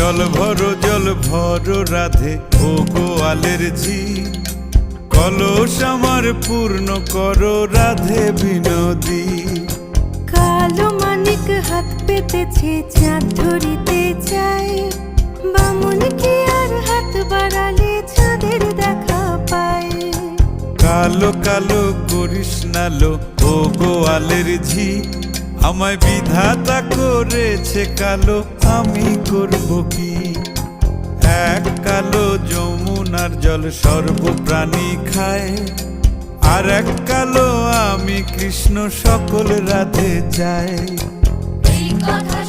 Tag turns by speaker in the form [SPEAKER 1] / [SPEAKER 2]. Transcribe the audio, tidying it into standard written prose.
[SPEAKER 1] জল ভর রাধে ও গোয়ালের ঝি, কলস আমার পূর্ণ করো রাধে বিনোদী।
[SPEAKER 2] কালো মানিক হাত পেতেছে চাঁদ ধরিতে চাই, বামুন কি আর হাত বাড়ালে চাঁদের দেখা পায়।
[SPEAKER 1] কালো কালো করিস নালো ও গোয়ালের ঝি, আমায় বিধাতা করেছে কালো, আমি করব কি? এক কালো যমুনার জল সর্বপ্রাণী খায়, আর এক কালো আমি কৃষ্ণ সকল রাধে চাই।
[SPEAKER 2] এই কথা